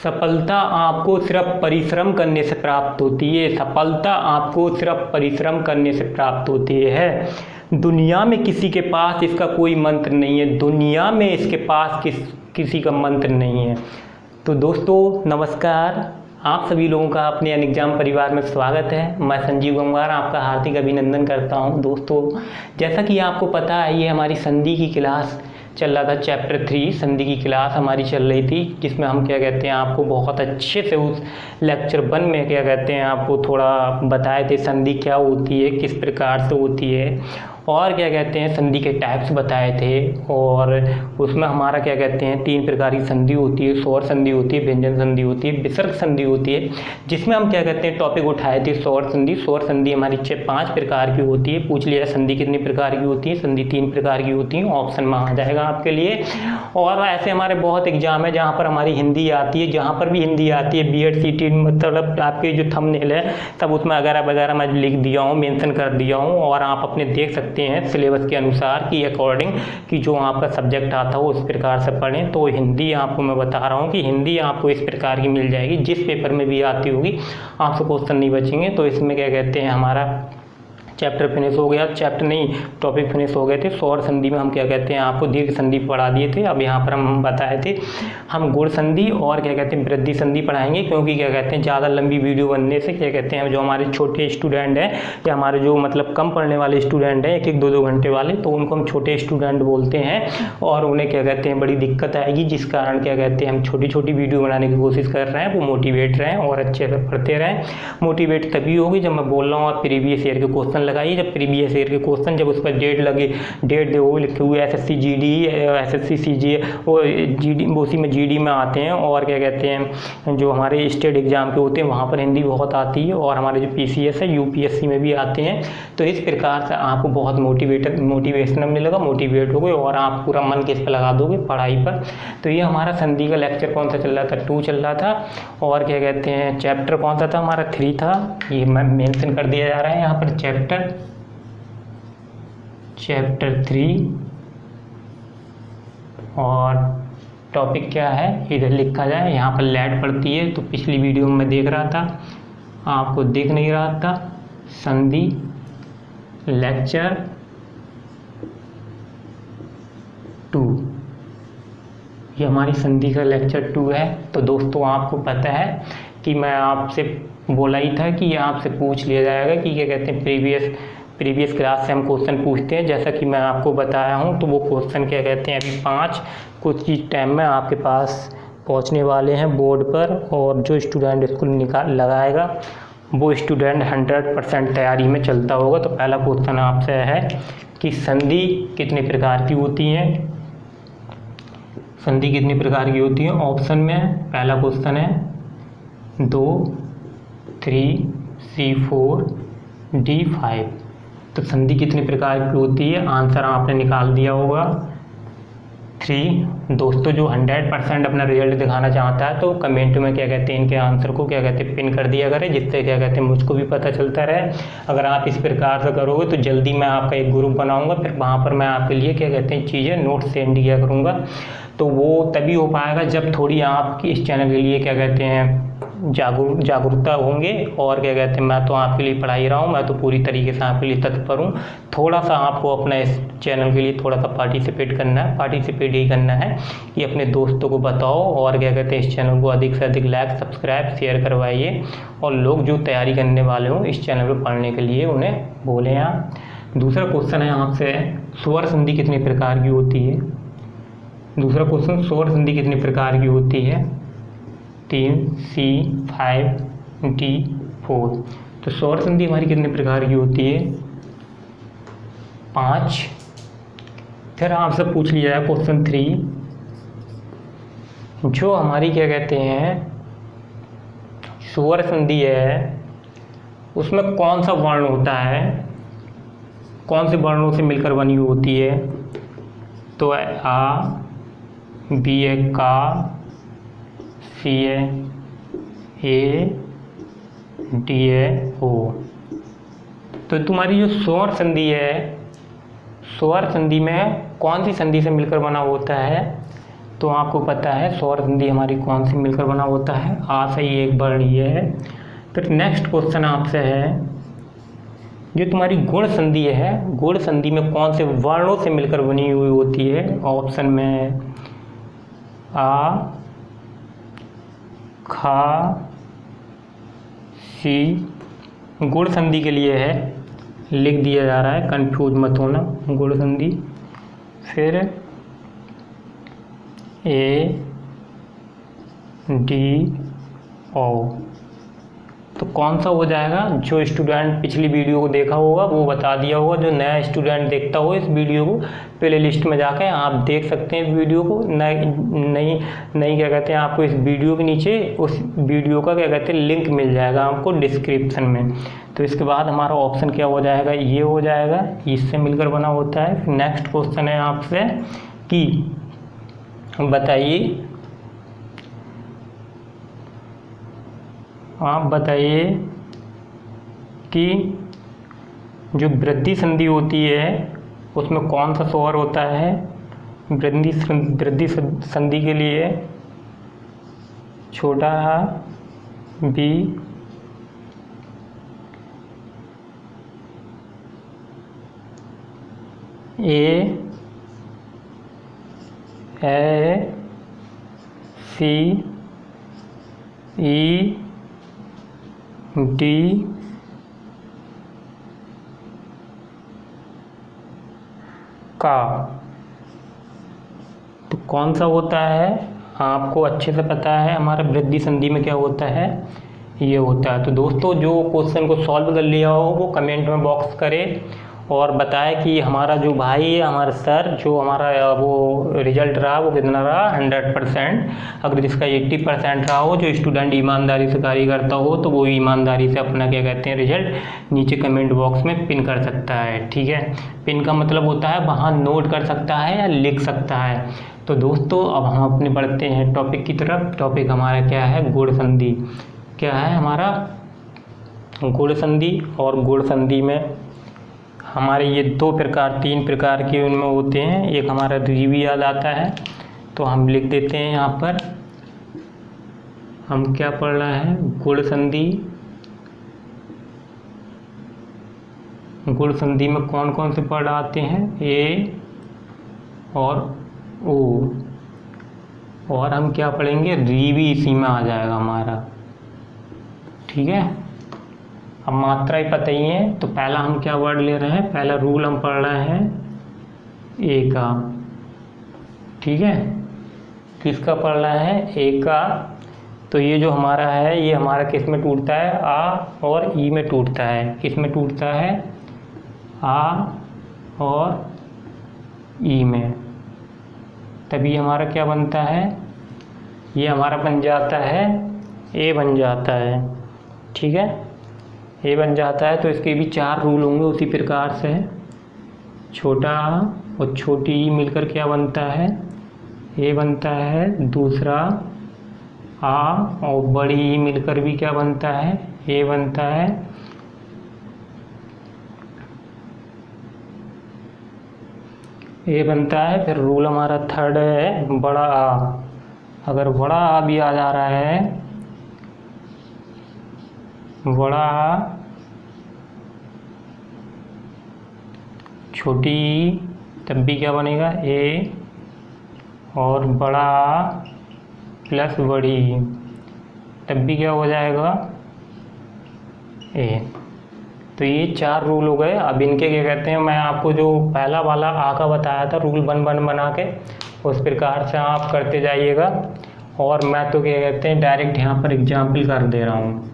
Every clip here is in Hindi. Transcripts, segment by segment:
सफलता आपको सिर्फ परिश्रम करने से प्राप्त होती है। सफलता आपको सिर्फ परिश्रम करने से प्राप्त होती है। दुनिया में किसी के पास इसका कोई मंत्र नहीं है। दुनिया में इसके पास किसी का मंत्र नहीं है। तो दोस्तों नमस्कार, आप सभी लोगों का अपने अनएग्जाम परिवार में स्वागत है। मैं संजीव गंगवार आपका हार्दिक अभिनंदन करता हूं। दोस्तों जैसा कि आपको पता है, ये हमारी संधि की क्लास चल रहा था। चैप्टर 3 संधि की क्लास हमारी चल रही थी, जिसमें हम क्या कहते हैं आपको बहुत अच्छे से उस लेक्चर 1 में क्या कहते हैं आपको थोड़ा बताए थे संधि क्या होती है, किस प्रकार से होती है, और क्या कहते हैं संधि के टाइप्स बताए थे। और उसमें हमारा क्या कहते हैं 3 प्रकार की संधि होती है। स्वर संधि होती है, व्यंजन संधि होती है, विसर्ग संधि होती है, जिसमें हम क्या कहते हैं टॉपिक उठाए थे स्वर संधि। स्वर संधि हमारी 5 प्रकार की होती है। पूछ लिया संधि कितनी प्रकार की होती है। संधि 3 प्रकार की होती है, ऑप्शन में आ जाएगा आपके लिए। और ऐसे हमारे बहुत एग्जाम है जहाँ पर हमारी हिंदी आती है। जहाँ पर भी हिंदी आती है, BEd CT मतलब आपके जो थंबनेल है तब उसमें वगैरह मैं लिख दिया हूँ, मेंशन कर दिया हूँ, और आप अपने देख सकते हैं सिलेबस के अनुसार की अकॉर्डिंग कि जो आपका सब्जेक्ट आता हो उस प्रकार से पढ़ें। तो हिंदी आपको मैं बता रहा हूँ कि हिंदी आपको इस प्रकार की मिल जाएगी, जिस पेपर में भी आती होगी आपसे क्वेश्चन नहीं बचेंगे। तो इसमें क्या कहते हैं हमारा चैप्टर फिनिश हो गया, चैप्टर नहीं टॉपिक फिनिश हो गए थे। स्वर संधि में हम क्या कहते हैं आपको दीर्घ संधि पढ़ा दिए थे। अब यहाँ पर हम बताए थे हम गुण संधि और क्या कहते हैं वृद्धि संधि पढ़ाएंगे, क्योंकि क्या कहते हैं ज़्यादा लंबी वीडियो बनने से क्या कहते हैं जो हमारे छोटे स्टूडेंट हैं या हमारे जो मतलब कम पढ़ने वाले स्टूडेंट हैं 1-1, 2-2 घंटे वाले, तो उनको हम छोटे स्टूडेंट बोलते हैं और उन्हें क्या कहते हैं बड़ी दिक्कत आएगी, जिस कारण क्या कहते हैं हम छोटी छोटी वीडियो बनाने की कोशिश कर रहे हैं। वो मोटिवेट रहें और अच्छे से पढ़ते रहें। मोटिवेट तभी होगी जब मैं बोल रहा हूँ आप प्रीवियस ईयर के क्वेश्चन लगाइए। जब प्रीवियस ईयर के क्वेश्चन जब उस पर डेट लगे, डेट दे लिखे हुए SSC GD SSC CGA वो GD उसी में GD में आते हैं। और क्या कहते हैं जो हमारे स्टेट एग्जाम के होते हैं वहाँ पर हिंदी बहुत आती है, और हमारे जो PCS है UPSC में भी आते हैं। तो इस प्रकार से आपको बहुत मोटिवेशन मिलेगा, मोटिवेट होगे और आप पूरा मन किस पर लगा दोगे, पढ़ाई पर। तो ये हमारा संधि का लेक्चर कौन सा चल रहा था, 2 चल रहा था। और क्या कहते हैं चैप्टर कौन सा था हमारा 3 था। ये मैं मेंशन कर दिया जा रहा है यहाँ पर चैप्टर 3 और टॉपिक क्या है इधर लिखा जाए। यहाँ पर लैट पड़ती है, तो पिछली वीडियो में मैं देख रहा था आपको दिख नहीं रहा था। संधि लेक्चर 2, ये हमारी संधि का लेक्चर 2 है। तो दोस्तों आपको पता है कि मैं आपसे बोला ही था कि आपसे पूछ लिया जाएगा कि क्या कहते हैं प्रीवियस क्लास से हम क्वेश्चन पूछते हैं। जैसा कि मैं आपको बताया हूं, तो वो क्वेश्चन क्या कहते हैं अभी 5 कुछ ही टाइम में आपके पास पहुंचने वाले हैं बोर्ड पर। और जो स्टूडेंट इसको लगाएगा वो स्टूडेंट 100% तैयारी में चलता होगा। तो पहला क्वेश्चन आपसे है कि संधि कितने प्रकार की होती है। संधि कितनी प्रकार की होती है। ऑप्शन में पहला क्वेश्चन है 2, 3, C4, D5। तो संधि कितने प्रकार की होती है, आंसर आपने निकाल दिया होगा 3। दोस्तों जो 100% अपना रिजल्ट दिखाना चाहता है तो कमेंट में क्या कहते हैं इनके आंसर को क्या कहते हैं पिन कर दिया करें, जिससे क्या कहते हैं मुझको भी पता चलता रहे। अगर आप इस प्रकार से करोगे तो जल्दी मैं आपका एक ग्रुप बनाऊंगा, फिर वहाँ पर मैं आपके लिए क्या कहते हैं चीज़ें नोट सेंड किया करूँगा। तो वो तभी हो पाएगा जब थोड़ी आपकी इस चैनल के लिए क्या कहते हैं जागरूकता होंगे। और क्या कहते हैं मैं तो आपके लिए पढ़ा ही रहा हूँ, मैं तो पूरी तरीके से आपके लिए तत्पर हूँ। थोड़ा सा आपको अपना इस चैनल के लिए थोड़ा सा पार्टिसिपेट करना है। पार्टिसिपेट ही करना है कि अपने दोस्तों को बताओ और क्या कहते हैं इस चैनल को अधिक से अधिक लाइक, सब्सक्राइब, शेयर करवाइए। और लोग जो तैयारी करने वाले हों इस चैनल पर पढ़ने के लिए उन्हें बोलें आप। दूसरा क्वेश्चन है आपसे स्वर संधि कितनी प्रकार की होती है। दूसरा क्वेश्चन स्वर संधि कितनी प्रकार की होती है। 3, C5, D4। तो स्वर संधि हमारी कितने प्रकार की होती है 5। फिर आपसे पूछ लिया जाए क्वेश्चन 3, जो हमारी क्या कहते हैं स्वर संधि है उसमें कौन सा वर्ण होता है, कौन से वर्णों से मिलकर बनी होती है। तो आ, बी है का, सी है ए, डी है ओ। तो तुम्हारी जो स्वर संधि है, स्वर संधि में कौन सी संधि से मिलकर बना होता है, तो आपको पता है स्वर संधि हमारी कौन सी मिलकर बना होता है, आ से ही एक वर्ण ये है। फिर नेक्स्ट क्वेश्चन आपसे है, जो तुम्हारी गुण संधि है, गुण संधि में कौन से वर्णों से मिलकर बनी हुई होती है? ऑप्शन में है आ, खा, सी। गुण संधि के लिए है, लिख दिया जा रहा है, कंफ्यूज मत होना। गुण संधि, फिर ए, डी, ओ। तो कौन सा हो जाएगा? जो स्टूडेंट पिछली वीडियो को देखा होगा वो बता दिया होगा। जो नया स्टूडेंट देखता हो इस वीडियो को, प्ले लिस्ट में जाकर आप देख सकते हैं इस वीडियो को। नई क्या कहते हैं, आपको इस वीडियो के नीचे उस वीडियो का क्या कहते हैं लिंक मिल जाएगा आपको डिस्क्रिप्शन में। तो इसके बाद हमारा ऑप्शन क्या हो जाएगा? ये हो जाएगा, इससे मिलकर बना होता है। फिर नेक्स्ट क्वेश्चन है आपसे कि बताइए, आप बताइए कि जो वृद्धि संधि होती है उसमें कौन सा स्वर होता है? वृद्धि संधि के लिए छोटा आ, बी, ए, सी, ई, डी, का। तो कौन सा होता है? आपको अच्छे से पता है हमारा वृद्धि संधि में क्या होता है, ये होता है। तो दोस्तों जो क्वेश्चन को सॉल्व कर लिया हो वो कमेंट में बॉक्स करे और बताए कि हमारा जो भाई है, हमारा सर, जो हमारा वो रिजल्ट रहा वो कितना रहा, 100%। अगर जिसका 80% रहा हो, जो स्टूडेंट ईमानदारी से कार्य करता हो, तो वो ईमानदारी से अपना क्या कहते हैं रिजल्ट नीचे कमेंट बॉक्स में पिन कर सकता है। ठीक है, पिन का मतलब होता है वहाँ नोट कर सकता है या लिख सकता है। तो दोस्तों अब हम अपने बढ़ते हैं टॉपिक की तरफ। टॉपिक हमारा क्या है? गुण संधि। क्या है हमारा? गुण संधि। और गुण संधि में हमारे ये तीन प्रकार के उनमें होते हैं। एक हमारा द्विवी याद आता है, तो हम लिख देते हैं यहाँ पर। हम क्या पढ़ रहे हैं? गुण संधि। गुण संधि में कौन कौन से पद आते हैं? ए और ओ। और हम क्या पढ़ेंगे? री भी इसी में आ जाएगा हमारा। ठीक है, अब मात्रा ही पता ही है, तो पहला हम क्या वर्ड ले रहे हैं? पहला रूल हम पढ़ रहे हैं ए का। ठीक है, किसका पढ़ रहे हैं? ए का। तो ये जो हमारा है ये हमारा किस में टूटता है? आ और ई में टूटता है। किस में टूटता है? आ और ई में। तभी हमारा क्या बनता है? ये हमारा बन जाता है ए बन जाता है। ठीक है, ए बन जाता है। तो इसके भी 4 रूल होंगे उसी प्रकार से। छोटा आ और छोटी ई मिलकर क्या बनता है? ए बनता है। दूसरा आ और बड़ी ई मिलकर भी क्या बनता है? ए बनता है। ए बनता है। फिर रूल हमारा थर्ड है बड़ा आ। अगर बड़ा आ भी आ जा रहा है, बड़ा आ, छोटी ई, तब भी क्या बनेगा? ए और बड़ा आ प्लस बड़ी ई, तब भी क्या हो जाएगा? ए। तो ये 4 रूल हो गए। अब इनके क्या कहते हैं, मैं आपको जो पहला वाला आ का बताया था रूल बना के, उस प्रकार से आप करते जाइएगा। और मैं तो क्या कहते हैं डायरेक्ट यहाँ पर एग्जाम्पल कर दे रहा हूँ,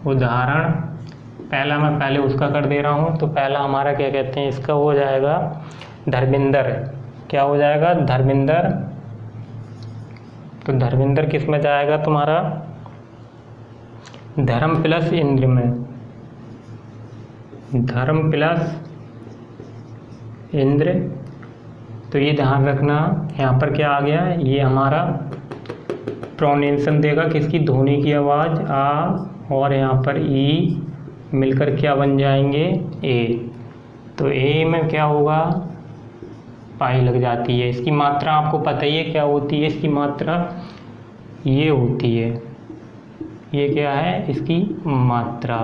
उदाहरण। पहला मैं पहले उसका कर दे रहा हूँ। तो पहला हमारा क्या कहते हैं, इसका हो जाएगा धर्मेंद्र। क्या हो जाएगा? धर्मेंद्र। तो धर्मेंद्र किस में जाएगा तुम्हारा? धर्म प्लस इंद्र में। धर्म प्लस इंद्र। तो ये ध्यान रखना, यहाँ पर क्या आ गया? ये हमारा प्रोनाउंसिएशन देगा किसकी? ध्वनि की आवाज़ आ, और यहाँ पर ई मिलकर क्या बन जाएंगे? ए। तो ए में क्या होगा? पाई लग जाती है। इसकी मात्रा आपको पता ही है क्या होती है, इसकी मात्रा ये होती है, ये क्या है इसकी मात्रा।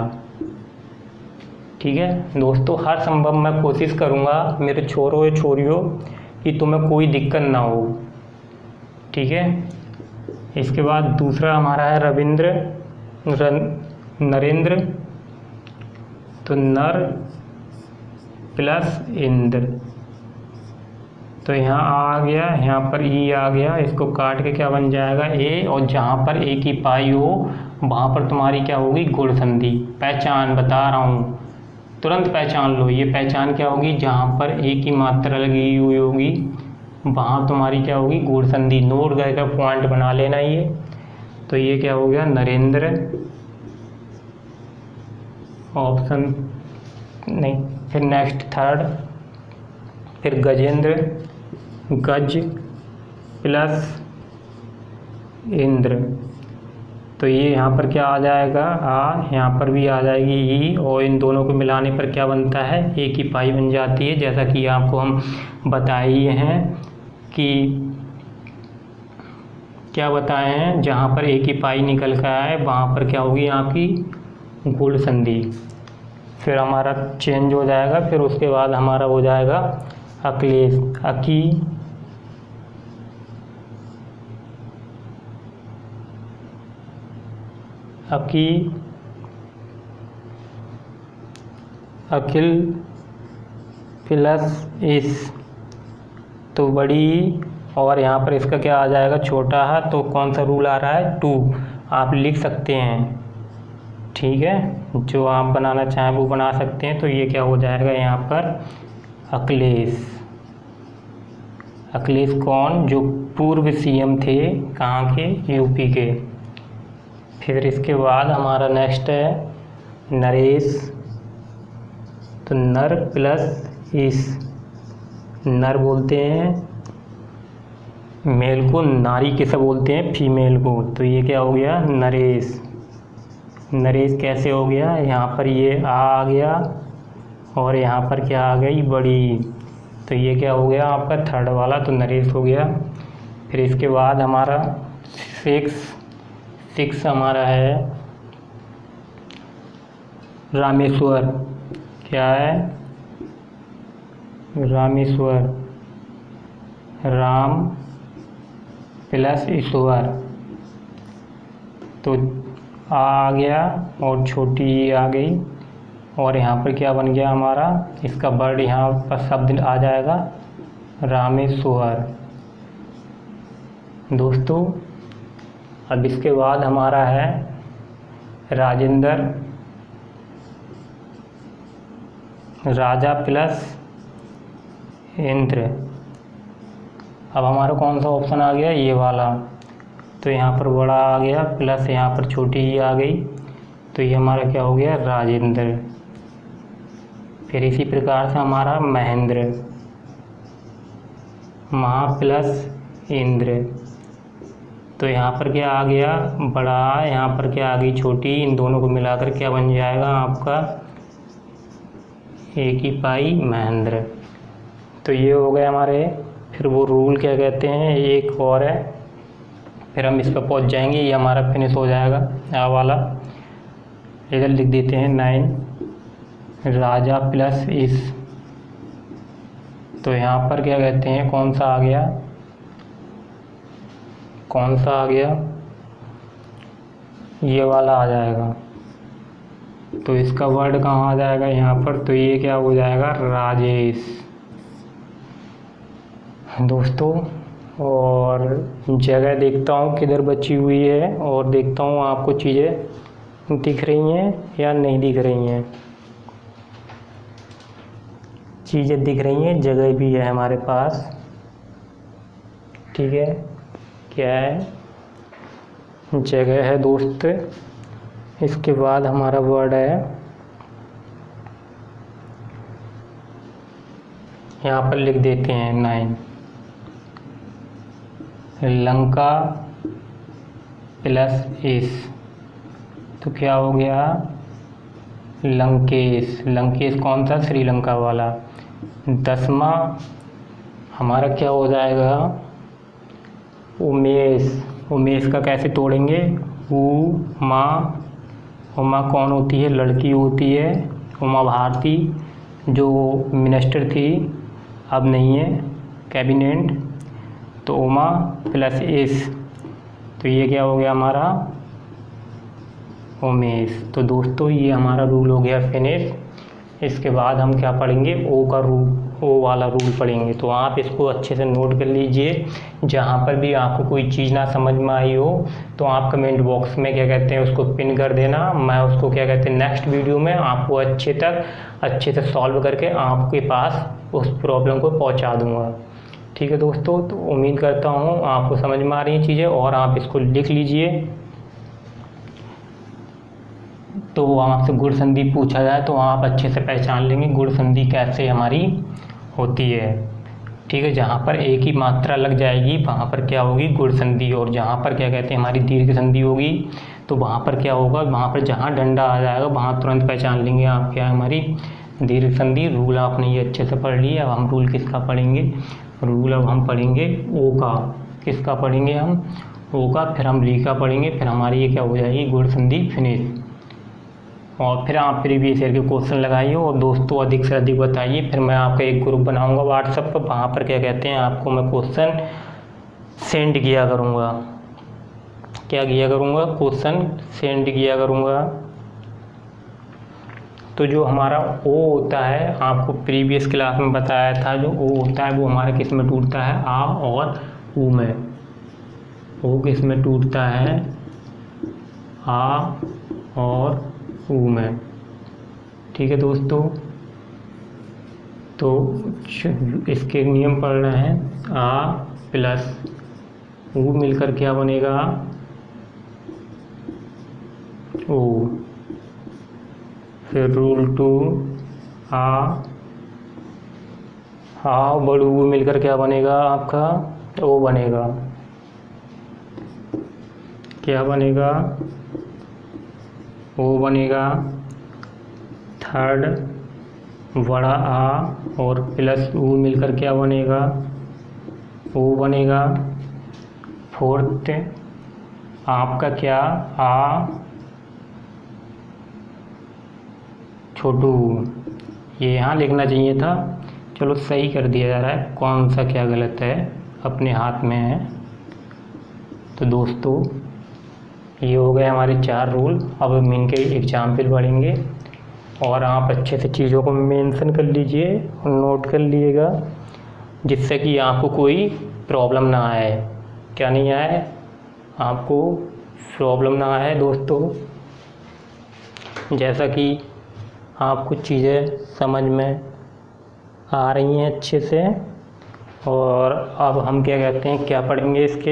ठीक है दोस्तों, हर संभव मैं कोशिश करूँगा मेरे छोरों या छोरियों कि तुम्हें कोई दिक्कत ना हो। ठीक है, इसके बाद दूसरा हमारा है नरेंद्र, तो नर प्लस इंद्र, तो यहाँ आ गया, यहाँ पर ई आ गया, इसको काट के क्या बन जाएगा ए, और जहाँ पर ए की पाई हो वहाँ पर तुम्हारी क्या होगी गुण संधि। पहचान बता रहा हूँ, तुरंत पहचान लो, ये पहचान क्या होगी, जहाँ पर ए की मात्रा लगी हुई होगी वहाँ तुम्हारी क्या होगी गुण संधि। नोट करके पॉइंट बना लेना ये। तो ये क्या हो गया नरेंद्र, ऑप्शन नहीं, फिर नेक्स्ट थर्ड, फिर गजेंद्र, गज प्लस इंद्र, तो ये यहाँ पर क्या आ जाएगा आ, यहाँ पर भी आ जाएगी ई, और इन दोनों को मिलाने पर क्या बनता है ए की पाई बन जाती है। जैसा कि आपको हम बताए ही हैं कि क्या बताए हैं, जहाँ पर ए की पाई निकल कर आए वहाँ पर क्या होगी आपकी गुण संधि। फिर हमारा चेंज हो जाएगा, फिर उसके बाद हमारा हो जाएगा अक्लेश, अकी अखिल प्लस इस, तो बड़ी, और यहाँ पर इसका क्या आ जाएगा छोटा है, तो कौन सा रूल आ रहा है 2, आप लिख सकते हैं। ठीक है, जो आप बनाना चाहें वो बना सकते हैं। तो ये क्या हो जाएगा यहाँ पर अखिलेश, अखिलेश कौन, जो पूर्व सीएम थे कहाँ के, यूपी के। फिर इसके बाद हमारा नेक्स्ट है नरेश, तो नर प्लस इस, नर बोलते हैं मेल को, नारी किसे बोलते हैं फीमेल को, तो ये क्या हो गया नरेश। नरेश कैसे हो गया, यहाँ पर ये आ गया और यहाँ पर क्या आ गई बड़ी, तो ये क्या हो गया आपका थर्ड वाला, तो नरेश हो गया। फिर इसके बाद हमारा सिक्स हमारा है रामेश्वर, क्या है रामेश्वर, राम प्लस ईश्वर, तो आ गया और छोटी आ गई, और यहाँ पर क्या बन गया हमारा, इसका वर्ड यहाँ पर शब्द आ जाएगा रामेश्वर। दोस्तों अब इसके बाद हमारा है राजेंद्र, राजा प्लस इंद्र। अब हमारा कौन सा ऑप्शन आ गया, ये वाला, तो यहाँ पर बड़ा आ गया प्लस यहाँ पर छोटी ही आ गई, तो ये हमारा क्या हो गया राजेंद्र। फिर इसी प्रकार से हमारा महेंद्र, महा प्लस इंद्र, तो यहाँ पर क्या आ गया बड़ा, यहाँ पर क्या आ गई छोटी, इन दोनों को मिलाकर क्या बन जाएगा आपका एक ही पाई महेंद्र। तो ये हो गए हमारे, फिर वो रूल क्या कहते हैं, एक और है, फिर हम इस पर पहुँच जाएंगे, ये हमारा फिनिश हो जाएगा। आ वाला इधर लिख देते हैं 9 राजा प्लस इस, तो यहाँ पर क्या कहते हैं कौन सा आ गया, कौन सा आ गया, ये वाला आ जाएगा, तो इसका वर्ड कहाँ आ जाएगा यहाँ पर, तो ये क्या हो जाएगा राजेश। दोस्तों और जगह देखता हूँ किधर बची हुई है, और देखता हूँ आपको चीज़ें दिख रही हैं या नहीं दिख रही हैं। चीज़ें दिख रही हैं, जगह भी है हमारे पास। ठीक है, क्या है जगह है दोस्त। इसके बाद हमारा वर्ड है, यहाँ पर लिख देते हैं 9 लंका प्लस इस, तो क्या हो गया लंकेश। लंकेश कौन सा, श्रीलंका वाला। 10वां हमारा क्या हो जाएगा, उमेश। उमेश का कैसे तोड़ेंगे, उमा। उमा कौन होती है, लड़की होती है। उमा भारती जो मिनिस्टर थी, अब नहीं है, कैबिनेट। तो उमा प्लस एस, तो ये क्या हो गया हमारा, उमेश। तो दोस्तों ये हमारा रूल हो गया फिनिश। इसके बाद हम क्या पढ़ेंगे, ओ का रूल, ओ वाला रूल पढ़ेंगे। तो आप इसको अच्छे से नोट कर लीजिए। जहाँ पर भी आपको कोई चीज़ ना समझ में आई हो तो आप कमेंट बॉक्स में क्या कहते हैं उसको पिन कर देना। मैं उसको क्या कहते हैं नेक्स्ट वीडियो में आपको अच्छे से सॉल्व करके आपके पास उस प्रॉब्लम को पहुँचा दूँगा। ठीक है दोस्तों, तो उम्मीद करता हूँ आपको समझ में आ रही हैं चीज़ें और आप इसको लिख लीजिए। तो आपसे गुण संधि पूछा जाए तो आप अच्छे से पहचान लेंगे गुण संधि कैसे हमारी होती है। ठीक है, जहाँ पर एक ही मात्रा लग जाएगी वहाँ पर क्या होगी, गुण संधि। और जहाँ पर क्या कहते हैं हमारी दीर्घ संधि होगी तो वहाँ पर क्या होगा, वहाँ पर जहाँ डंडा आ जाएगा वहाँ तुरंत पहचान लेंगे आप क्या है हमारी दीर्घ संधि। रूल आपने ये अच्छे से पढ़ लिया। अब हम रूल किसका पढ़ेंगे, रूल अब हम पढ़ेंगे ओ का। किसका पढ़ेंगे हम, ओ का। फिर हम ली का पढ़ेंगे, फिर हमारी ये क्या हो जाएगी, गुण संधि फिनिश। और फिर आप प्रीवियस ईयर के क्वेश्चन लगाइए और दोस्तों अधिक से अधिक बताइए। फिर मैं आपका एक ग्रुप बनाऊंगा व्हाट्सएप पर, वहाँ पर क्या कहते हैं आपको मैं क्वेश्चन सेंड किया करूँगा। क्या किया करूँगा, क्वेश्चन सेंड किया करूँगा। तो जो हमारा ओ होता है, आपको प्रीवियस क्लास में बताया था, जो ओ होता है वो हमारा किस में टूटता है, आ और ऊ में। ओ किस में टूटता है, आ और ऊ में। ठीक है दोस्तों, तो इसके नियम पढ़ना है। आ प्लस ऊ मिलकर क्या बनेगा, ओ। फिर रूल 2 आ बड़ू ऊ मिलकर क्या बनेगा आपका, ओ बनेगा। क्या बनेगा, ओ बनेगा। थर्ड बड़ा आ और प्लस ऊ मिलकर क्या बनेगा, ओ बनेगा। फोर्थ आपका क्या, आ छोटू, ये यहाँ लिखना चाहिए था, चलो सही कर दिया जा रहा है। कौन सा क्या गलत है अपने हाथ में है। तो दोस्तों ये हो गए हमारे 4 रूल। अब हम इनके एग्जाम्पल पढ़ेंगे और आप अच्छे से चीज़ों को मेंशन कर लीजिए और नोट कर लीजिएगा, जिससे कि आपको कोई प्रॉब्लम ना आए। क्या नहीं आए, आपको प्रॉब्लम ना आए दोस्तों। जैसा कि आपको चीज़ें समझ में आ रही हैं अच्छे से। और अब हम क्या कहते हैं, क्या पढ़ेंगे, इसके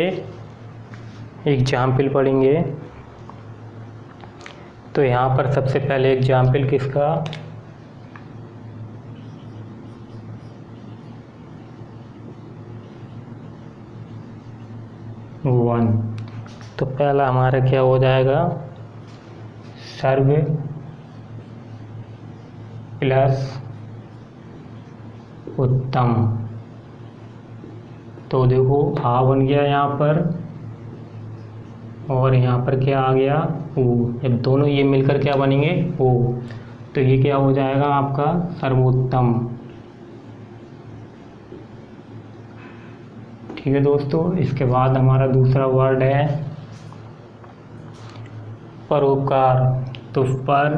एग्जाम्पल पढ़ेंगे। तो यहाँ पर सबसे पहले एग्जाम्पल किसका, 1। तो पहला हमारा क्या हो जाएगा, सर्व प्लस उत्तम। तो देखो आ बन गया यहाँ पर और यहाँ पर क्या आ गया, ओ। जब दोनों ये मिलकर क्या बनेंगे, ओ, तो ये क्या हो जाएगा आपका सर्वोत्तम। ठीक है दोस्तों, इसके बाद हमारा दूसरा वर्ड है परोपकार। तो पर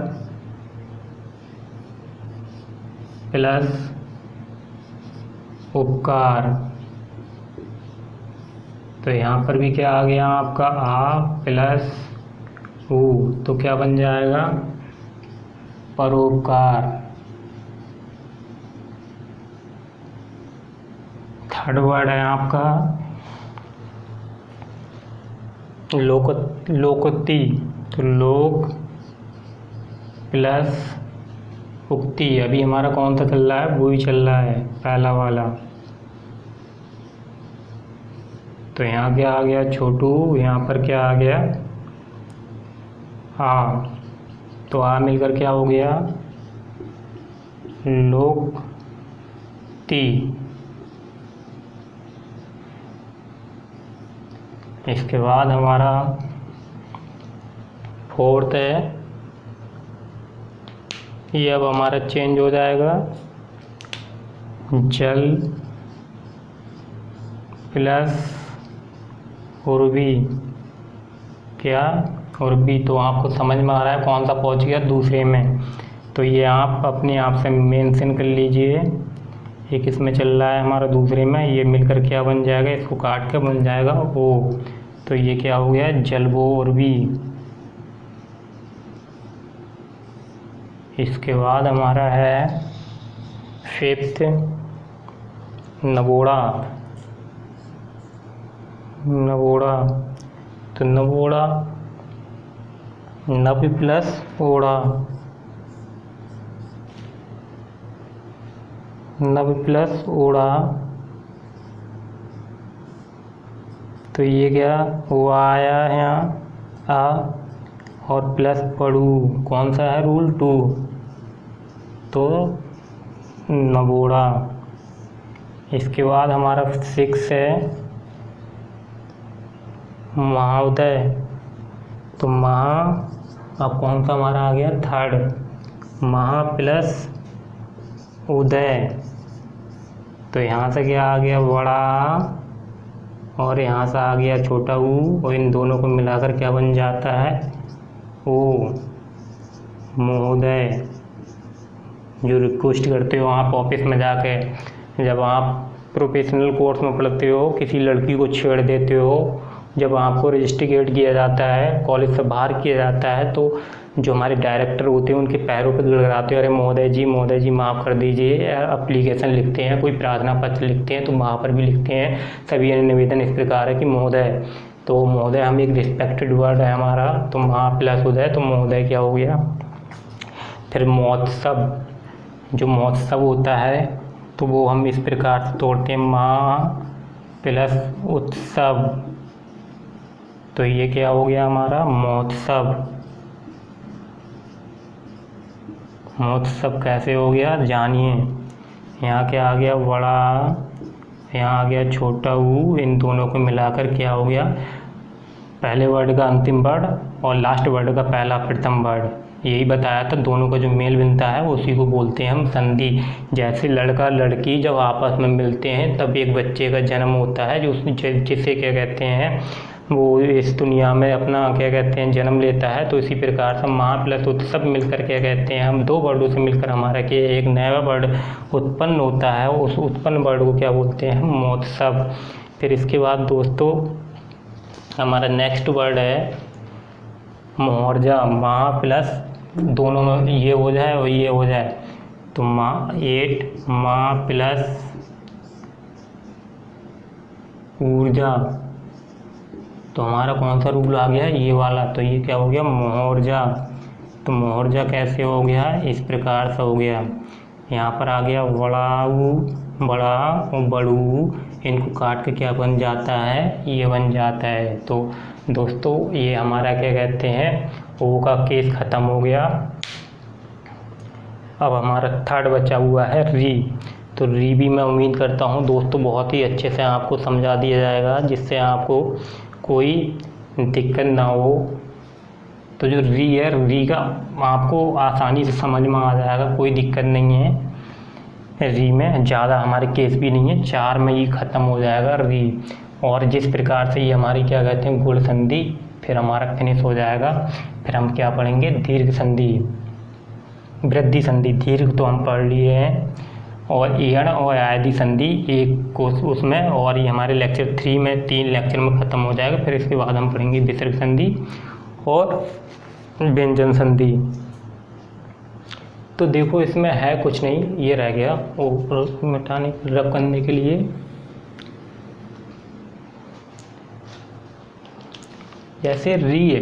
प्लस उपकार, तो यहाँ पर भी क्या आ गया आपका आ प्लस ऊ, तो क्या बन जाएगा परोपकार। थर्ड वर्ड है आपका लोकोक्ति। तो लोक प्लस उक्ति, अभी हमारा कौन सा चल रहा है, वो ही चल रहा है पहला वाला। तो यहाँ क्या आ गया छोटू, यहाँ पर क्या आ गया आ, तो आ मिलकर क्या हो गया लोकती। इसके बाद हमारा फोर्थ है, ये अब हमारा चेंज हो जाएगा, जल प्लस उर्वी। क्या? उर्वी। तो आपको समझ में आ रहा है कौन सा पहुंच गया दूसरे में, तो ये आप अपने आप से मेंशन कर लीजिए। एक इसमें चल रहा है हमारा दूसरे में, ये मिलकर क्या बन जाएगा, इसको काट के बन जाएगा ओ। तो ये क्या हो गया, जलबो उर्वी। इसके बाद हमारा है फिफ्थ, नवोड़ा। नवोड़ा, तो नवोड़ा, नव प्लस ओड़ा, नव प्लस ओड़ा। तो ये क्या, वो आया है यहाँ आ, और प्लस पड़ू। कौन सा है रूल 2, तो नवोड़ा। इसके बाद हमारा 6 है महाउदय। तो महा, अब कौन सा हमारा आ गया, थर्ड, महा प्लस उदय। तो यहाँ से क्या आ गया, बड़ा, और यहाँ से आ गया छोटा ऊ, और इन दोनों को मिलाकर क्या बन जाता है, ओ, महोदय। जो रिक्वेस्ट करते हो आप ऑफिस में जाके, जब आप प्रोफेशनल कोर्स में पढ़ते हो, किसी लड़की को छेड़ देते हो, जब आपको रजिस्ट्रेट किया जाता है, कॉलेज से बाहर किया जाता है, तो जो हमारे डायरेक्टर होते हैं उनके पैरों पर गिड़गिड़ाते हैं, अरे महोदय जी माफ़ कर दीजिए। एप्लीकेशन लिखते हैं, कोई प्रार्थना पत्र लिखते हैं, तो वहाँ पर भी लिखते हैं सभी निवेदन इस प्रकार है कि महोदय। तो महोदय हम एक रिस्पेक्टेड वर्ड है हमारा, तो महा प्लस उदय, तो महोदय क्या हो गया। फिर महोत्सव, जो महोत्सव होता है तो वो हम इस प्रकार से तोड़ते हैं, महा प्लस उत्सव। तो ये क्या हो गया हमारा, महोत्सव। महोत्सव कैसे हो गया जानिए। यहाँ क्या आ गया, बड़ा, यहाँ आ गया छोटा ऊ, इन दोनों को मिलाकर क्या हो गया, पहले वर्ड का अंतिम वर्ड और लास्ट वर्ड का पहला प्रथम वर्ड। यही बताया था, दोनों का जो मेल बनता है उसी को बोलते हैं हम संधि। जैसे लड़का लड़की जब आपस में मिलते हैं तब एक बच्चे का जन्म होता है, जो जिसे क्या कहते हैं, वो इस दुनिया में अपना क्या कहते हैं जन्म लेता है। तो इसी प्रकार से महा प्लस उत्सव मिलकर क्या कहते हैं, हम दो वर्डों से मिलकर हमारा कि एक नया वर्ड उत्पन्न होता है, उस उत्पन्न वर्ड को क्या बोलते हैं, महोत्सव। फिर इसके बाद दोस्तों हमारा नेक्स्ट वर्ड है मोहर्जा। महा प्लस दोनों में ये हो जाए और ये हो जाए, तो 8 महा प्लस ऊर्जा। तो हमारा कौन सा रूल आ गया, ये वाला, तो ये क्या हो गया, मोहर्जा। तो मोहर्जा कैसे हो गया, इस प्रकार से हो गया। यहाँ पर आ गया बड़ाऊ, बड़ा और बड़ू, इनको काट के क्या बन जाता है, ये बन जाता है। तो दोस्तों ये हमारा क्या कहते हैं, ओ का केस ख़त्म हो गया। अब हमारा थर्ड बचा हुआ है री। तो री भी मैं उम्मीद करता हूँ दोस्तों बहुत ही अच्छे से आपको समझा दिया जाएगा, जिससे आपको कोई दिक्कत ना हो। तो जो री है, री का आपको आसानी से समझ में आ जाएगा, कोई दिक्कत नहीं है। री में ज़्यादा हमारे केस भी नहीं है, 4 में ही ख़त्म हो जाएगा री। और जिस प्रकार से ये हमारी क्या कहते हैं गुण संधि, फिर हमारा फिनिश हो जाएगा। फिर हम क्या पढ़ेंगे, दीर्घ संधि, वृद्धि संधि। दीर्घ तो हम पढ़ लिए हैं, और एण और आदि संधि एक को उसमें, और ये हमारे लेक्चर 3 में 3 लेक्चर में ख़त्म हो जाएगा। फिर इसके बाद हम पढ़ेंगे विसर्ग संधि और व्यंजन संधि। तो देखो इसमें है कुछ नहीं, ये रह गया और मिटाने रब करने के लिए। जैसे री है,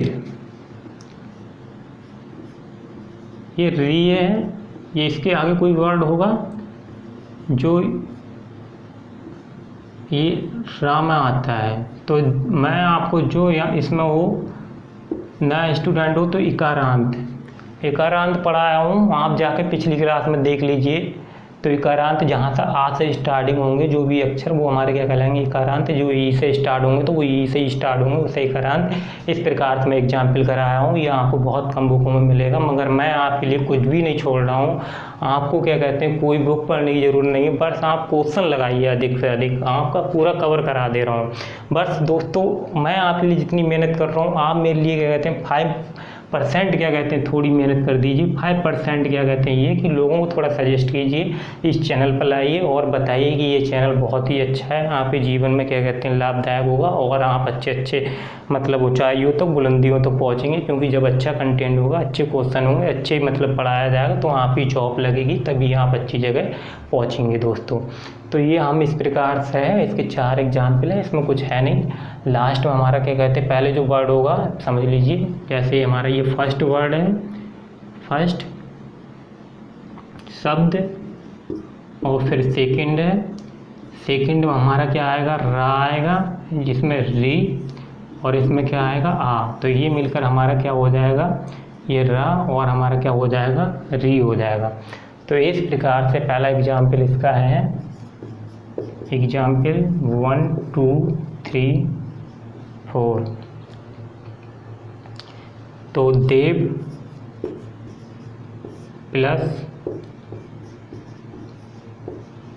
ये री है, ये इसके आगे कोई वर्ड होगा जो ये रा में आता है। तो मैं आपको जो यहाँ इसमें हो नया स्टूडेंट हो तो इकारांत पढ़ाया हूँ, आप जाके पिछली क्लास में देख लीजिए। तो इकारांत जहाँ से आ से स्टार्टिंग होंगे जो भी अक्षर वो हमारे क्या कहलाएंगे इकारांत, जो ई से स्टार्ट होंगे तो वो ई से ही स्टार्ट होंगे उसे इकारांत। इस प्रकार से मैं एग्जाम्पल कराया हूँ, ये आपको बहुत कम बुकों में मिलेगा, मगर मैं आपके लिए कुछ भी नहीं छोड़ रहा हूँ। आपको क्या कहते हैं कोई बुक पढ़ने की ज़रूरत नहीं है, बस आप क्वेश्चन लगाइए अधिक से अधिक, आपका पूरा कवर करा दे रहा हूँ। बस दोस्तों मैं आपके लिए जितनी मेहनत कर रहा हूँ आप मेरे लिए क्या कहते हैं 5% क्या कहते हैं थोड़ी मेहनत कर दीजिए। 5% क्या कहते हैं ये कि लोगों को थोड़ा सजेस्ट कीजिए, इस चैनल पर लाइए और बताइए कि ये चैनल बहुत ही अच्छा है, आपके जीवन में क्या कहते हैं लाभदायक होगा और आप अच्छे मतलब ऊंचाइयों तक बुलंदियों तक पहुँचेंगे। क्योंकि जब अच्छा कंटेंट होगा, अच्छे क्वेश्चन होंगे, अच्छे मतलब पढ़ाया जाएगा तो आप ही जॉब लगेगी, तभी आप अच्छी जगह पहुँचेंगे दोस्तों। तो ये हम इस प्रकार से है, इसके 4 एग्जाम्पल है, इसमें कुछ है नहीं। लास्ट में हमारा क्या कहते हैं पहले जो वर्ड होगा समझ लीजिए, जैसे हमारा ये फर्स्ट वर्ड है, फर्स्ट शब्द, और फिर सेकंड है, सेकंड में हमारा क्या आएगा रा आएगा, जिसमें री, और इसमें क्या आएगा आ। तो ये मिलकर हमारा क्या हो जाएगा, ये रा और हमारा क्या हो जाएगा री हो जाएगा। तो इस प्रकार से पहला एग्जाम्पल इसका है, एग्जाम्पल 1 2 3 4। तो देव प्लस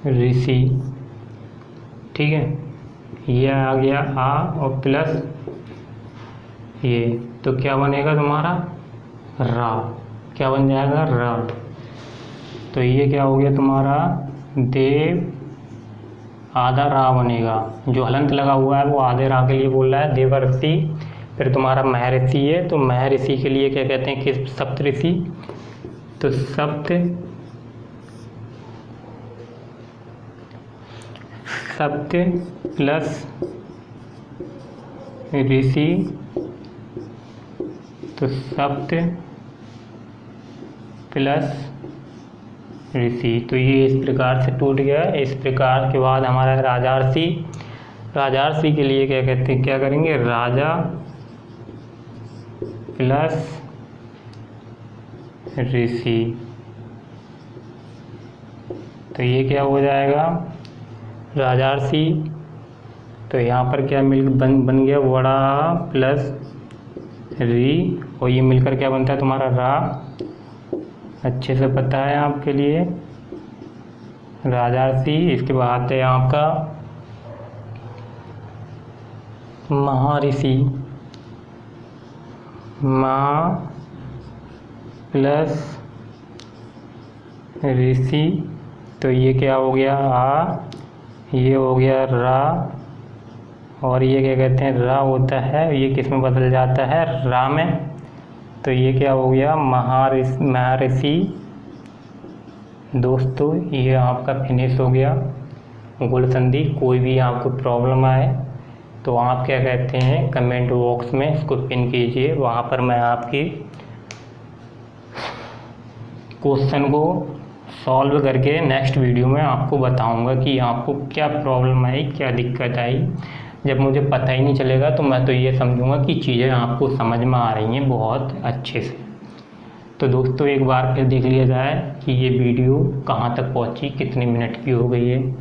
ऋषि, ठीक है, ये आ गया आ और प्लस ये, तो क्या बनेगा तुम्हारा रा, क्या बन जाएगा रा। तो ये क्या हो गया तुम्हारा देव, आधा रा बनेगा, जो हलंत लगा हुआ है वो आधे रा के लिए बोल रहा है देवर्षि। फिर तुम्हारा महर्षि है, तो महर्षि के लिए क्या कहते हैं किस सप्तऋषि, तो सप्त प्लस ऋषि, तो सप्त प्लस ऋषि। तो ये इस प्रकार से टूट गया। इस प्रकार के बाद हमारा राजर्षि, राजर्षि के लिए क्या कहते हैं, क्या करेंगे राजा प्लस ऋषि, तो ये क्या हो जाएगा राजर्षि। तो यहाँ पर क्या बन गया वड़ा प्लस री, और ये मिलकर क्या बनता है तुम्हारा रा। अच्छे से पता है आपके लिए राजर्षि। इसके बाद है आपका महर्षि, महा प्लस ऋषि, तो ये क्या हो गया आ, ये हो गया रा, और ये क्या कहते हैं रा होता है, ये किस में बदल जाता है रा में। तो ये क्या हो गया महर्षि। दोस्तों ये आपका फिनिश हो गया गुण संधि। कोई भी आपको प्रॉब्लम आए तो आप क्या कहते हैं कमेंट बॉक्स में इसको पिन कीजिए, वहाँ पर मैं आपकी क्वेश्चन को सॉल्व करके नेक्स्ट वीडियो में आपको बताऊंगा कि आपको क्या प्रॉब्लम आई, क्या दिक्कत आई। जब मुझे पता ही नहीं चलेगा तो मैं तो ये समझूंगा कि चीज़ें आपको समझ में आ रही हैं बहुत अच्छे से। तो दोस्तों एक बार फिर देख लिया जाए कि ये वीडियो कहाँ तक पहुँची, कितने मिनट की हो गई है,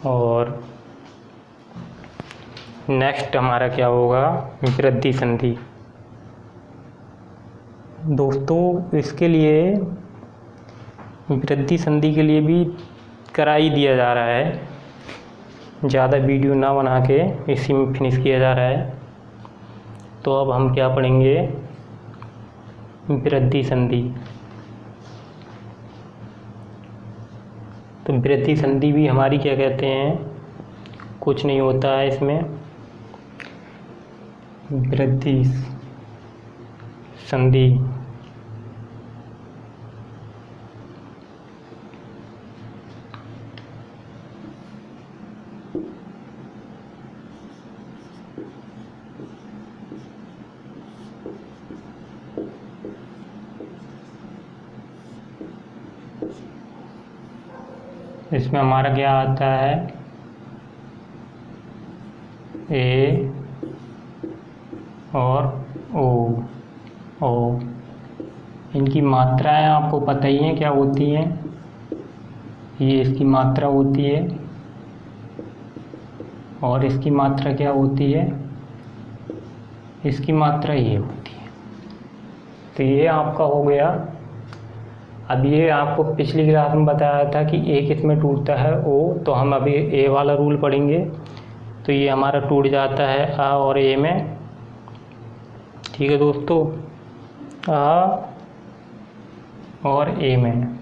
और नेक्स्ट हमारा क्या होगा वृद्धि संधि। दोस्तों इसके लिए वृद्धि संधि के लिए भी करा ही दिया जा रहा है, ज़्यादा वीडियो ना बना के इसी में फिनिश किया जा रहा है। तो अब हम क्या पढ़ेंगे वृद्धि संधि। तो वृद्धि संधि भी हमारी क्या कहते हैं कुछ नहीं होता है इसमें, वृद्धि संधि इसमें हमारा क्या आता है ए और ओ। इनकी मात्राएं आपको पता ही हैं क्या होती हैं, ये इसकी मात्रा होती है और इसकी मात्रा क्या होती है, इसकी मात्रा ये होती है। तो ये आपका हो गया। अब ये आपको पिछली क्लास में बताया था कि ए किस में टूटता है, ओ, तो हम अभी ए वाला रूल पढ़ेंगे। तो ये हमारा टूट जाता है आ और ए में। ठीक है दोस्तों, आ और ए में।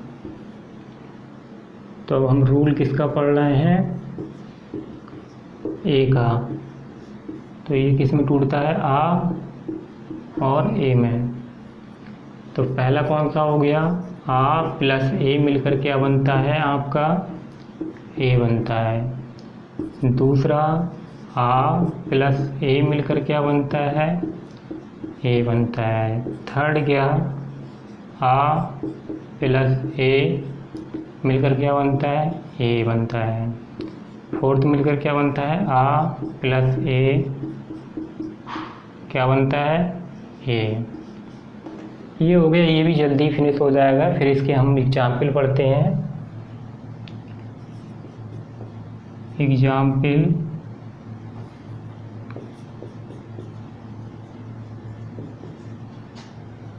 तो अब हम रूल किसका पढ़ रहे हैं, ए का। तो ये किस में टूटता है, आ और ए में। तो पहला कौन सा हो गया, आ प्लस ए मिलकर क्या बनता है आपका, ए बनता है। दूसरा आ प्लस ए मिलकर क्या बनता है, ए बनता है। थर्ड क्या, आ प्लस ए मिलकर क्या बनता है, ए बनता है। फोर्थ मिलकर क्या बनता है, आ प्लस ए क्या बनता है, ए। ये हो गया, ये भी जल्दी फिनिश हो जाएगा। फिर इसके हम एग्जाम्पल पढ़ते हैं। एग्जाम्पल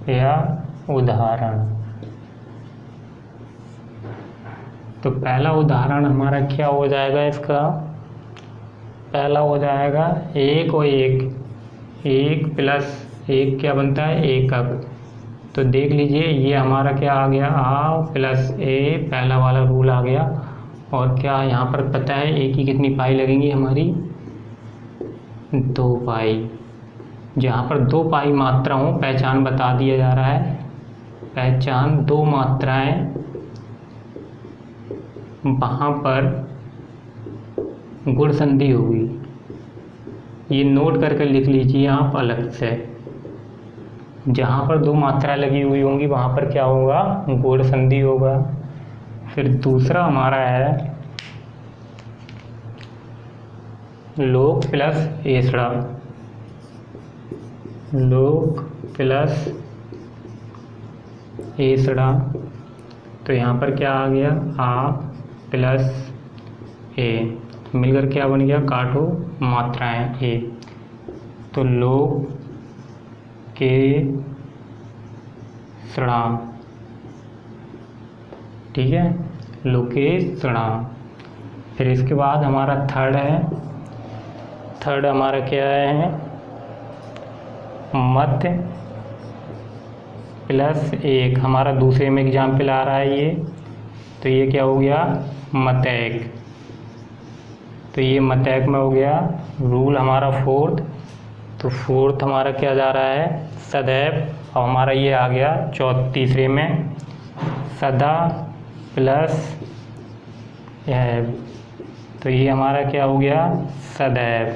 या उदाहरण। तो पहला उदाहरण हमारा क्या हो जाएगा, इसका पहला हो जाएगा एक और एक प्लस एक क्या बनता है, एकक। तो देख लीजिए ये हमारा क्या आ गया, आ प्लस ए, पहला वाला रूल आ गया। और क्या यहाँ पर पता है ए की कितनी पाई लगेंगी हमारी, 2 पाई। जहाँ पर 2 पाई मात्रा हो, पहचान बता दिया जा रहा है, पहचान 2 मात्राएं, वहाँ पर गुण संधि होगी। ये नोट करके लिख लीजिए आप अलग से। जहाँ पर 2 मात्राएं लगी हुई होंगी वहाँ पर क्या होगा, गुण संधि होगा। फिर दूसरा हमारा है लोक प्लस एसड़ा। लोक प्लस एसड़ा। तो यहाँ पर क्या आ गया, आ प्लस ए मिलकर क्या बन गया, काटो मात्राएं ए। तो लोक के सड़ा, ठीक है, लोकेसड़ा। फिर इसके बाद हमारा थर्ड है, थर्ड हमारा क्या है, मध्य प्लस एक। हमारा दूसरे में एग्जाम्पल आ रहा है ये। तो ये क्या हो गया, मतैक। तो ये मतैक में हो गया। रूल हमारा फोर्थ। तो फोर्थ हमारा क्या जा रहा है, सदैव। और हमारा ये आ गया तीसरे में, सदा प्लस एव। तो ये हमारा क्या हो गया, सदैव।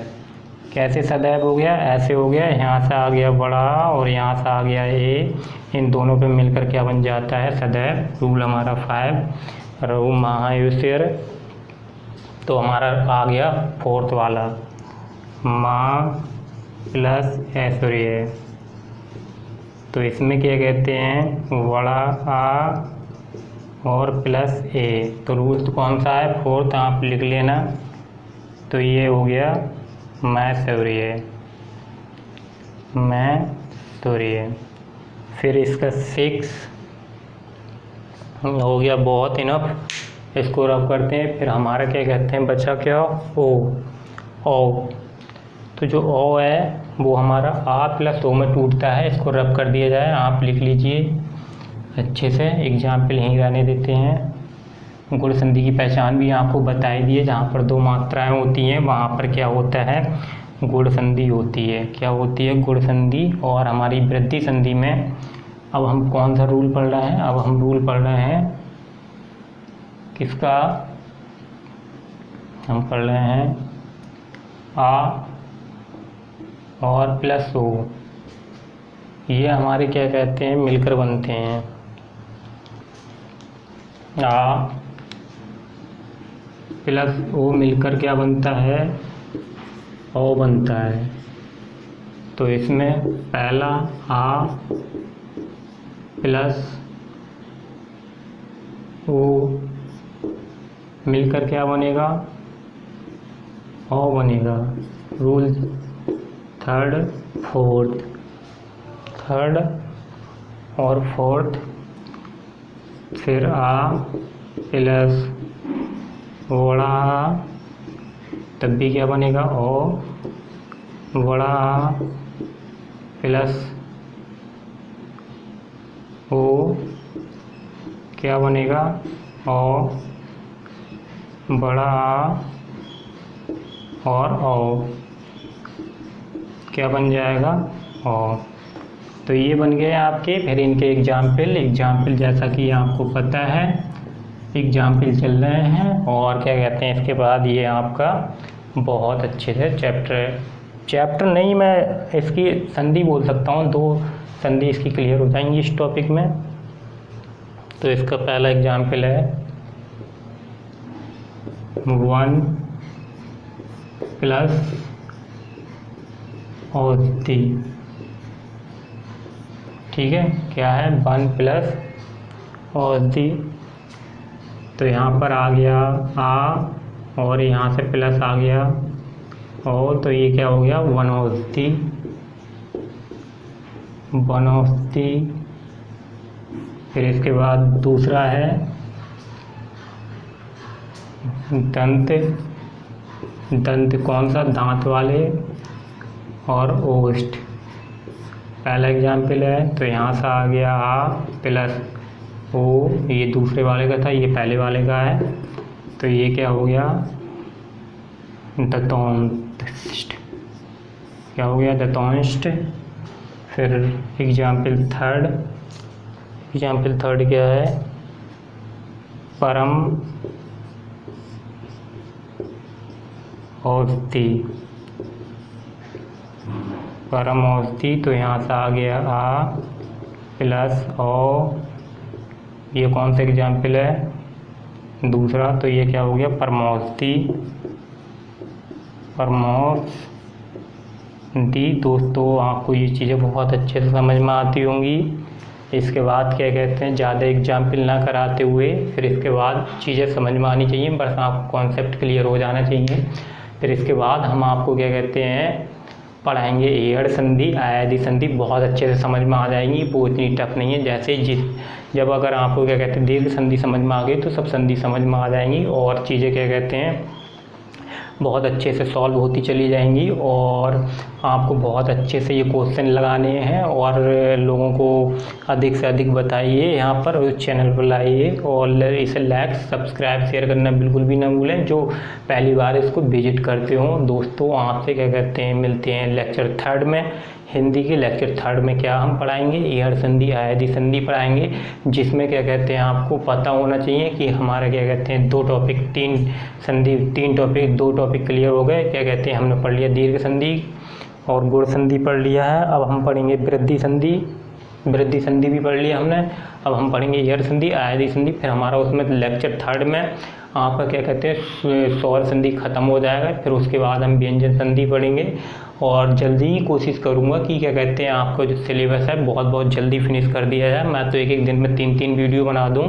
कैसे सदैव हो गया, ऐसे हो गया, यहाँ से आ गया बड़ा और यहाँ से आ गया ए। इन दोनों पे मिलकर क्या बन जाता है, सदैव। रूल हमारा 5 रहु महायुष्यर। तो हमारा आ गया फोर्थ वाला, माँ प्लस ऐश्वर्य। तो इसमें क्या कहते हैं, बड़ा आ और प्लस ए। तो रूल तो कौन सा है, फोर्थ, आप लिख लेना। तो ये हो गया मैं शौर्य, मैं शौर्य। फिर इसका 6 हो गया, बहुत इनफ। इसको रब करते हैं। फिर हमारा क्या कहते हैं, बचा क्या, ओ। तो जो ओ है वो हमारा आ प्लस ओ में टूटता है। इसको रब कर दिया जाए, आप लिख लीजिए अच्छे से। एग्जाम्पल यहीं रहने देते हैं। गुण संधि की पहचान भी आपको बताई दी है। जहाँ पर 2 मात्राएं होती हैं वहाँ पर क्या होता है, गुण संधि होती है। क्या होती है, गुण संधि। और हमारी वृद्धि संधि में अब हम कौन सा रूल पढ़ रहे हैं, अब हम रूल पढ़ रहे हैं किसका, हम पढ़ रहे हैं आ और प्लस ओ। ये हमारे क्या कहते हैं, मिलकर बनते हैं। आ प्लस ओ मिलकर क्या बनता है, ओ बनता है। तो इसमें पहला आ प्लस ओ मिलकर क्या बनेगा, ओ बनेगा। रूल थर्ड और फोर्थ, फिर आ प्लस बड़ा आ, तब भी क्या बनेगा, ओ बड़ा आ प्लस ओ क्या बनेगा, ओ बड़ा आ और ओ क्या बन जाएगा, ओ। तो ये बन गए आपके। फिर इनके एग्जाम्पल जैसा कि आपको पता है एग्जाम्पल चल रहे हैं। और क्या कहते हैं, इसके बाद ये आपका बहुत अच्छे से चैप्टर नहीं, मैं इसकी संधि बोल सकता हूँ, 2 संधि इसकी क्लियर हो जाएंगी इस टॉपिक में। तो इसका पहला एग्जाम्पल है 1 प्लस औषधि। ठीक है, क्या है, 1 प्लस औषधि। तो यहाँ पर आ गया आ और यहाँ से प्लस आ गया और, तो ये क्या हो गया, वनौषधि। फिर इसके बाद दूसरा है दंत कौन सा, दांत वाले और ओष्ठ। पहला एग्जाम्पल है, तो यहाँ से आ गया आ प्लस ओ, ये दूसरे वाले का था, ये पहले वाले का है। तो ये क्या हो गया, दंतोष्ठ। क्या हो गया, दंतोष्ठ। फिर एग्जाम्पल थर्ड क्या है, परम औषधि। तो यहाँ से आ गया आ प्लस ओ, ये कौन सा एग्जाम्पल है, दूसरा। तो ये क्या हो गया, परमौषधि। दोस्तों आपको ये चीज़ें बहुत अच्छे से समझ में आती होंगी। इसके बाद क्या कहते हैं, ज़्यादा एग्जाम्पल ना कराते हुए फिर इसके बाद चीज़ें समझ में आनी चाहिए, बस आपको कॉन्सेप्ट क्लियर हो जाना चाहिए। फिर इसके बाद हम आपको क्या कहते हैं पढ़ाएंगे एड़ संधि, आयादी संधि, बहुत अच्छे से समझ में आ जाएंगी, वो इतनी टफ नहीं है। जैसे जब अगर आपको क्या कहते हैं दीर्घ संधि समझ में आ गई तो सब संधि समझ में आ जाएंगी और चीज़ें क्या कहते हैं बहुत अच्छे से सॉल्व होती चली जाएंगी। और आपको बहुत अच्छे से ये क्वेश्चन लगाने हैं और लोगों को अधिक से अधिक बताइए, यहाँ पर उस चैनल पर लाइए और इसे लाइक सब्सक्राइब शेयर करना बिल्कुल भी ना भूलें जो पहली बार इसको विजिट करते हो। दोस्तों आपसे क्या कहते हैं मिलते हैं लेक्चर 3 में। हिंदी के लेक्चर 3 में क्या हम पढ़ाएंगे, एड़ संधि आयादी संधि पढ़ाएंगे, जिसमें क्या कहते हैं आपको पता होना चाहिए कि हमारा क्या कहते हैं 2 टॉपिक 3 संधि 3 टॉपिक 2 टॉपिक क्लियर हो गए। क्या कहते हैं हमने पढ़ लिया दीर्घ संधि और गुण संधि पढ़ लिया है। अब हम पढ़ेंगे वृद्धि संधि भी पढ़ लिया हमने। अब हम पढ़ेंगे एड़ संधि आयादी संधि। फिर हमारा उसमें लेक्चर 3 में आपका क्या कहते हैं स्वर संधि खत्म हो जाएगा। फिर उसके बाद हम व्यंजन संधि पढ़ेंगे और जल्दी ही कोशिश करूँगा कि क्या कहते हैं आपका जो सिलेबस है बहुत जल्दी फिनिश कर दिया जाए। मैं तो एक दिन में 3 वीडियो बना दूँ,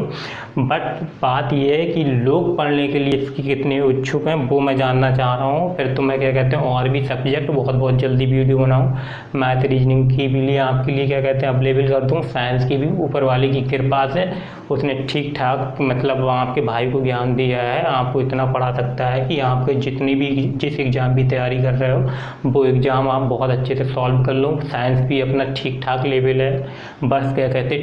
बट बात यह है कि लोग पढ़ने के लिए इसकी कितने इच्छुक हैं वो मैं जानना चाह रहा हूँ। फिर तो मैं क्या कहते हैं और भी सब्जेक्ट बहुत जल्दी वीडियो बनाऊँ। मैथ रीजनिंग की भी लिए आपके लिए क्या कहते हैं अवेलेबल कर दूँ, साइंस की भी ऊपर वाले की कृपा से उसने ठीक ठाक मतलब आपके भाई को ज्ञान दिया है, आपको इतना पढ़ा सकता है कि आपके जिस एग्ज़ाम की तैयारी कर रहे हो वो एग्ज़ाम आप बहुत अच्छे से सॉल्व कर लो। साइंस भी अपना ठीक ठाक लेवल है, बस क्या कहते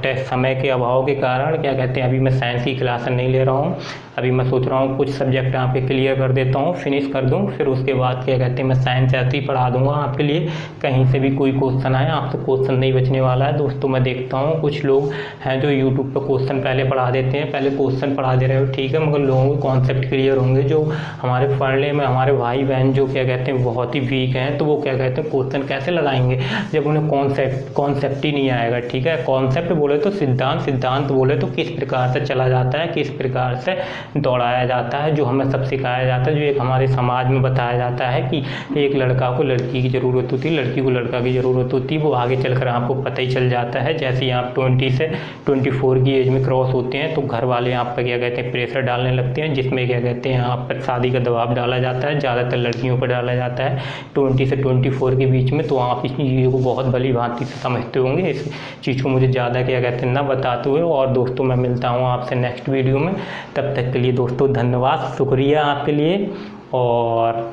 हैं समय के अभाव के कारण क्या कहते हैं अभी मैं साइंस की क्लास नहीं ले रहा हूँ। अभी मैं सोच रहा हूँ कुछ सब्जेक्ट यहाँ पे क्लियर कर देता हूँ, फिनिश कर दूँ, फिर उसके बाद क्या कहते हैं मैं साइंस ऐसे ही पढ़ा दूँगा आपके लिए। कहीं से भी कोई क्वेश्चन आए आपसे क्वेश्चन नहीं बचने वाला है। दोस्तों मैं देखता हूँ कुछ लोग हैं जो यूट्यूब पर क्वेश्चन पहले पढ़ा देते हैं, पहले क्वेश्चन पढ़ा दे रहे हो ठीक है, मगर लोगों को कॉन्सेप्ट क्लियर होंगे। जो हमारे पढ़ने में हमारे भाई बहन जो क्या कहते हैं बहुत ही वीक हैं, तो वो क्या कहते हैं क्वेश्चन कैसे लगाएंगे जब उन्हें कॉन्सेप्ट ही नहीं आएगा। ठीक है, कॉन्सेप्ट बोले तो सिद्धांत बोले तो किस प्रकार से चला जाता है, किस प्रकार से दौड़ाया जाता है, जो हमें सब सिखाया जाता है, जो एक हमारे समाज में बताया जाता है कि एक लड़का को लड़की की ज़रूरत होती है, लड़की को लड़का की ज़रूरत होती है। वो आगे चलकर आपको पता ही चल जाता है। जैसे ही आप 20 से 24 की एज में क्रॉस होते हैं तो घर वाले आप पर क्या कहते हैं प्रेशर डालने लगते हैं, जिसमें क्या कहते हैं आप पर शादी का दबाव डाला जाता है, ज़्यादातर लड़कियों पर डाला जाता है 20 से 24 के बीच में। तो आप इस चीज़ को बहुत भली भांति से समझते होंगे। इस चीज़ को मुझे ज़्यादा क्या कहते हैं ना बताते हुए। और दोस्तों मैं मिलता हूँ आपसे नेक्स्ट वीडियो में, तब तक के लिए दोस्तों धन्यवाद, शुक्रिया आपके लिए। और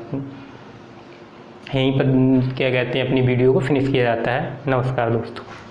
यहीं पर क्या कहते हैं अपनी वीडियो को फिनिश किया जाता है। नमस्कार दोस्तों।